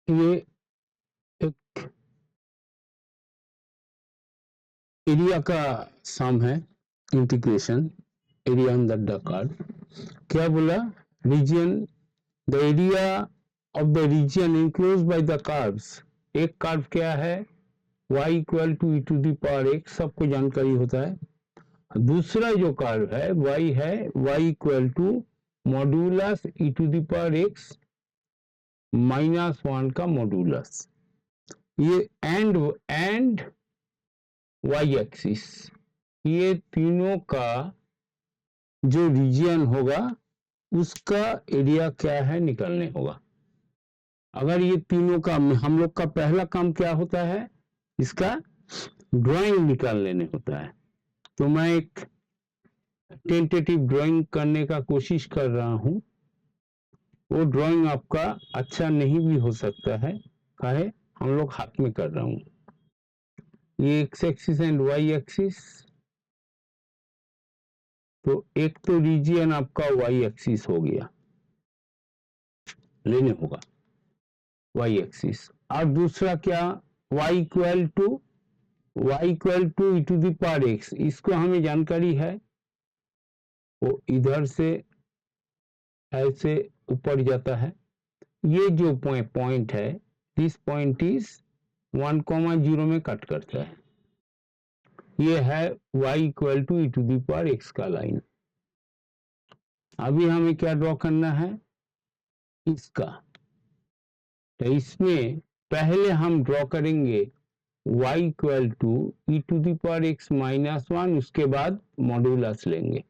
ये एक एरिया का सम है, integration area under the curve. क्या बोला? Region, the area of the region enclose by the curves. एक कर्व क्या है? y equal to e to the power x, सबको जानकारी होता है। दूसरा जो कर्व है y है y equal to modulus e to the power x -1 का मॉड्यूलस। ये एंड y एक्सिस, ये तीनों का जो रीजन होगा उसका एरिया क्या है निकालने होगा। अगर ये तीनों का, हम लोग का पहला काम क्या होता है? इसका ड्राइंग निकाल लेने होता है। तो मैं एक टेंटेटिव ड्राइंग करने का कोशिश कर रहा हूं। वो ड्राइंग आपका अच्छा नहीं भी हो सकता है, काहे हम लोग हाथ में कर रहा हूं। ये x axis and y axis, तो एक तो रीजियन आपका वाई एक्सिस हो गया, लेने होगा वाई एक्सिस। और दूसरा क्या? y equal to e to the power x, इसको हमें जानकारी है। वो इधर से ऐसे ऊपर जाता है। ये जो पॉइंट है, दिस पॉइंट इज 1,0 में कट करता है। ये है y equal to e to the power x का लाइन। अभी हमें क्या ड्रॉ करना है? इसका। तो इसमें पहले हम ड्रॉ करेंगे y equal to e to the power x -1, उसके बाद मॉड्यूलस लेंगे।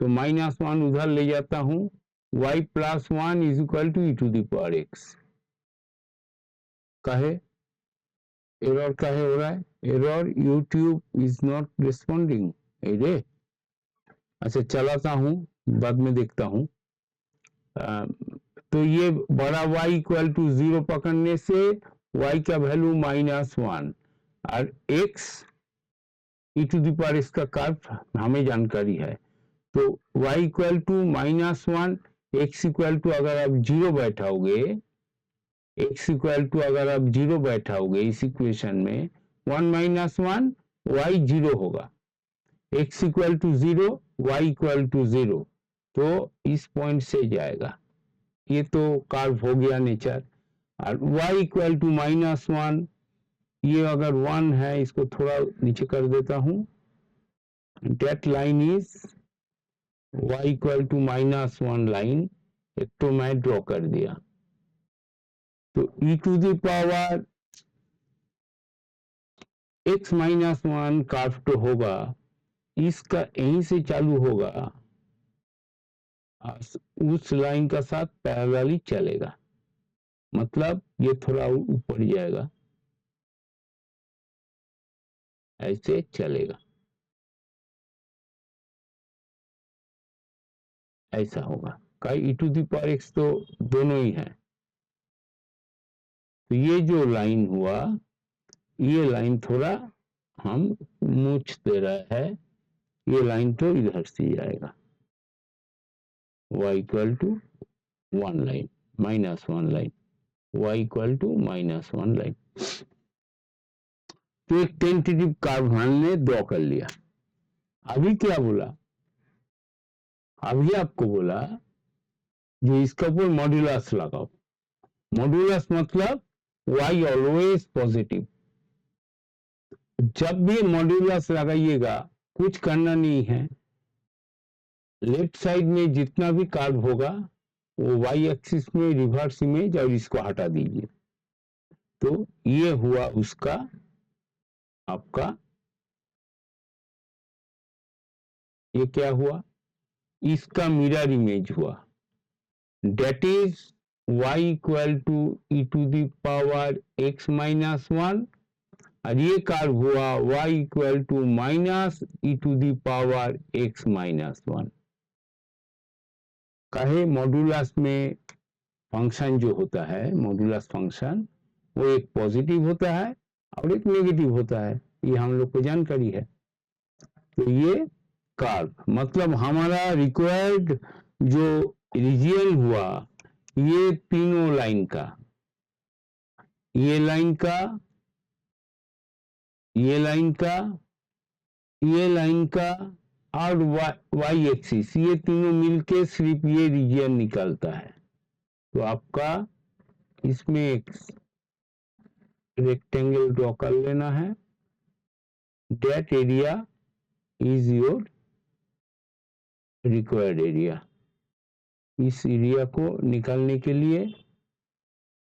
तो -1 उधर ले जाता हूं, y plus 1 is equal to e to the power x. कहे एरर काहे हो रहा है? Error, YouTube is not responding. अरे अच्छा, चलाता हूं, बाद में देखता हूं। तो ये बड़ा y इक्वल टू 0 पकड़ने से y का वैल्यू -1 और x e to the power इसका कर्व हमें जानकारी है। तो y equal to -1, x equal to अगर आप 0 बैठाओगे, x इक्वल टू अगर आप 0 बैठाओगे इस इक्वेशन में, 1 - 1 y 0 होगा, x equal to 0 y equal to 0, तो इस पॉइंट से जाएगा। ये तो कर्व हो गया नेचर। और y इक्वल टू -1, ये अगर 1 है, इसको थोड़ा नीचे कर देता हूं। That line is y equal to -1 line, एक तो मैं ड्रॉ कर दिया। तो e to the power x -1 curve तो होगा, इसका यहीं से चालू होगा, उस लाइन का साथ पैरेलली चलेगा, मतलब ये थोड़ा ऊपर जाएगा, ऐसे चलेगा, ऐसा होगा। का ई टू द पावर एक्स तो दोनों ही है। तो ये जो लाइन हुआ, ये लाइन थोड़ा हम मूछ दे रहा है, ये लाइन तो इधर से जाएगा, y equal to 1 line, -1 line, y equal to -1 line. तो एक टेंटेटिव कर्व हमने ड्रॉ कर लिया। अभी क्या बोला? अभी आपको बोला जो इसका ऊपर मॉड्यूलस लगाओ। मॉड्यूलस मतलब y ऑलवेज पॉजिटिव। जब भी मॉड्यूलस लगाइएगा, कुछ करना नहीं है, लेफ्ट साइड में जितना भी कर्व होगा वो y एक्सिस में रिवर्स इमेज, और इसको हटा दीजिए। तो ये हुआ उसका आपका, ये क्या हुआ? इसका मिरर इमेज हुआ। That is y equal to e to the power x -1, और ये कर्व हुआ y equal to -e to the power x -1। कहे मॉड्यूलस में फंक्शन जो होता है, मॉड्यूलस फंक्शन, वो एक पॉजिटिव होता है और एक नेगेटिव होता है, ये हम लोग को जानकारी है। तो ये कर्व मतलब हमारा रिक्वायर्ड जो रीजियन हुआ, ये तीनों लाइन का, ये लाइन का, ये लाइन का, ये लाइन का और वाई एक्सिस, ये तीनों मिलके सिर्फ ये रीजन निकलता है। तो आपका इसमें एक रेक्टेंगल ड्रॉ कर लेना है। That area is your required area. इस एरिया को निकालने के लिए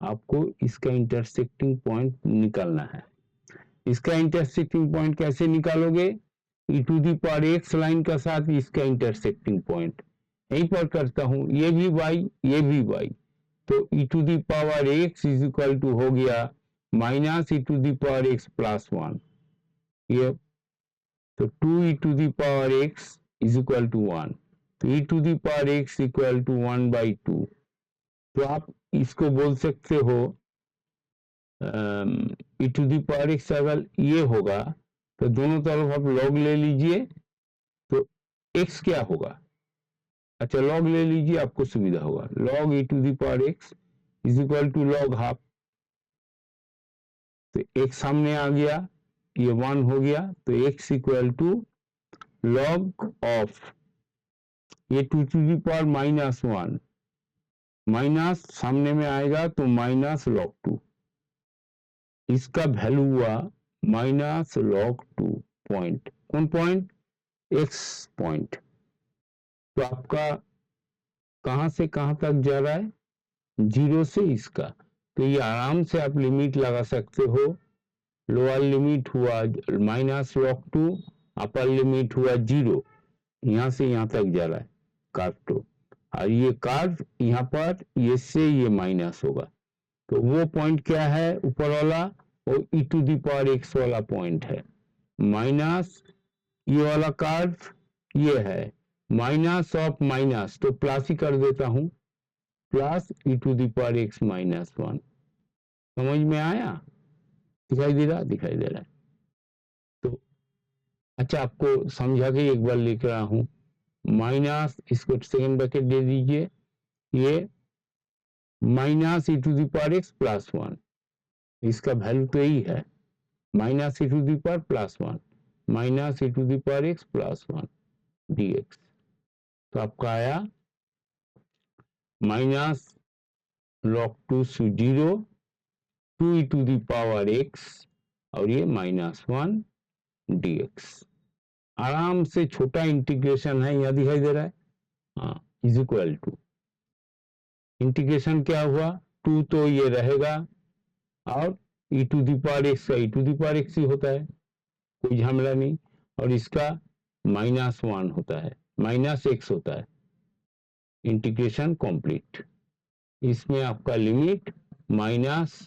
आपको इसका इंटरसेक्टिंग पॉइंट निकालना है। इसका इंटरसेक्टिंग पॉइंट कैसे निकालोगे? E to the power x line का साथ इसका इंटरसेक्टिंग पॉइंट यहीं पर करता हूं, ये भी वाई, ये भी वाई, तो e to the power x is equal to हो गया minus e to the power x plus 1। ये तो 2 e to the power x is equal to 1, तो e to the power x equal to 1/2। तो आप इसको बोल सकते हो e to the power x अगर ये होगा तो दोनों तरफ आप लॉग ले लीजिए, तो एक्स क्या होगा? अच्छा लॉग ले लीजिए, आपको सुविधा होगा। Log e to the power x is equal to log half, तो एक्स सामने आ गया, ये 1 हो गया, तो एक्स इक्वल टू लॉग ऑफ ये 2 टू दी पावर -1, माइनस सामने में आएगा तो माइनस लॉग 2, इसका वैल्यू हुआ माइनस लॉग 2 पॉइंट। कौन पॉइंट? X point. तो आपका कहां से कहां तक जा रहा है? 0 से इसका। तो ये आराम से आप लिमिट लगा सकते हो। लोअर लिमिट हुआ माइनस लॉग 2, अपर लिमिट हुआ 0, यहां से यहां तक जा रहा है कर्व तो, और ये कर्व यहाँ पर ये से ये माइनस होगा। तो वो पॉइंट क्या है ऊपर वाला? वो e to the power x वाला पॉइंट है। माइनस ये वाला कर्व ये है माइनस ऑफ माइनस, तो प्लस ही कर देता हूं, plus e to the power x -1। समझ में आया? दिखाई दे रहा? दिखाई दे रहा है। तो अच्छा आपको समझा के एक बार लिख रहा हूं, माइनस, इसको सेकंड ब्रैकेट दे दीजिए, ये minus e to the power x plus 1, इसका वैल्यू तो यही है, minus e to the power +1 minus e to the power x +1 dx। तो आपका आया माइनस लॉग 2 से 0, 2 e to the power x और ये -1 dx। आराम से छोटा इंटीग्रेशन है, यहां दिखाई दे रहा है, हाँ, इज इक्वल टू इंटीग्रेशन क्या हुआ? 2 तो ये रहेगा और ई टू दी पावर एक्स का ई टू दी पावर एक्स ही होता है, कोई झमेला नहीं, और इसका -1 होता है, -x होता है। Integration complete. इसमें आपका लिमिट माइनस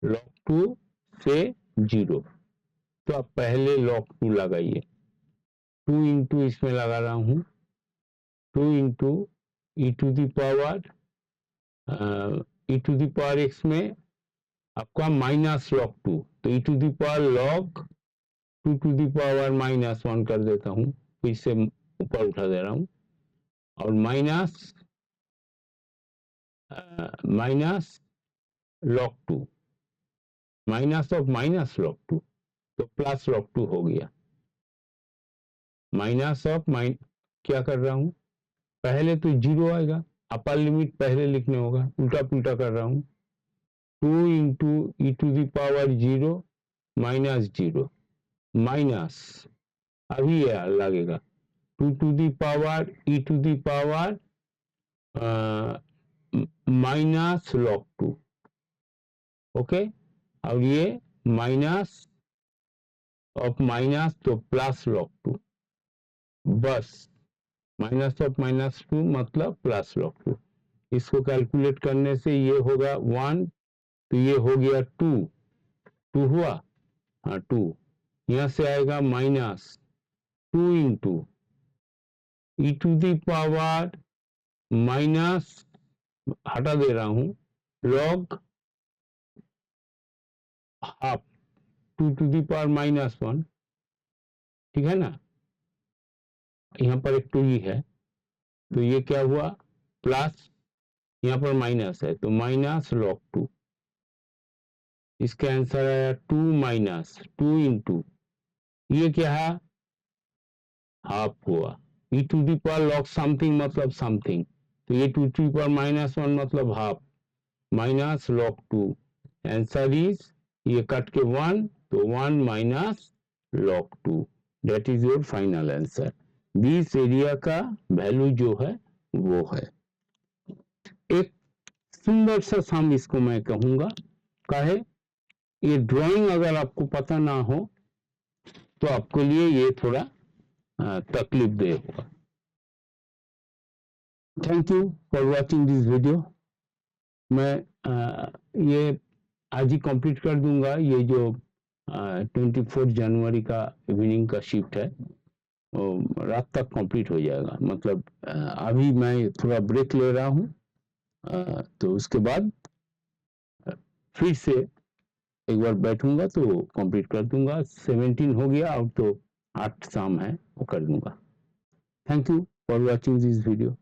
लॉग 2 से 0। तो आप पहले लॉग 2 लगाइए, 2 इंटू इसमें लगा रहा हूं, 2 into e to the power x में आपका माइनस लॉग 2, तो e to the power log 2 to the power -1 कर देता हूं, फिर से ऊपर उठा दे रहा हूं, और minus log 2, minus of minus log 2, तो प्लस लॉग 2 हो गया। माइनस ऑफ क्या कर रहा हूं? पहले तो 0 आएगा, अपर लिमिट पहले लिखने होगा, उल्टा पुल्टा कर रहा हूं। 2 into e to the power 0 -0 minus, अभी ये लगेगा 2 to the power e to the power minus log 2, okay, और ये माइनस ऑफ माइनस तो प्लस लॉग 2, बस माइनस ऑफ -2 मतलब प्लस लॉग 2। इसको कैलकुलेट करने से ये होगा 1, तो ये हो गया 2, 2 हुआ, हाँ 2, यहां से आएगा -2 into e to the power minus, हटा दे रहा हूं, log half 2 to the power -1, ठीक है ना, यहाँ पर एक 2 ही है, तो ये क्या हुआ प्लस, यहाँ पर माइनस है तो माइनस लॉग 2, इसका आंसर आया 2 माइनस 2 इंटू, ये क्या है, हाफ हुआ। e to the power log something मतलब समथिंग, तो ये टू दी पावर -1 मतलब half, minus log 2, answer is, ये कट के 1, तो 1 minus log 2, that is your final answer. This area का वैल्यू जो है वो है। एक सुंदर सा सम इसको मैं कहूंगा, काहे, ये ड्राइंग अगर आपको पता ना हो तो आपके लिए ये थोड़ा तकलीफ दे होगा। Thank you for watching this video. मैं ये आज ही कंप्लीट कर दूंगा। ये जो 24 जनवरी का इवनिंग का शिफ्ट है वो रात तक कंप्लीट हो जाएगा। मतलब अभी मैं थोड़ा ब्रेक ले रहा हूँ, तो उसके बाद फिर से एक बार बैठूंगा तो कंप्लीट कर दूंगा। 17 हो गया, अब तो 8 शाम है, वो कर दूंगा। Thank you for watching this video.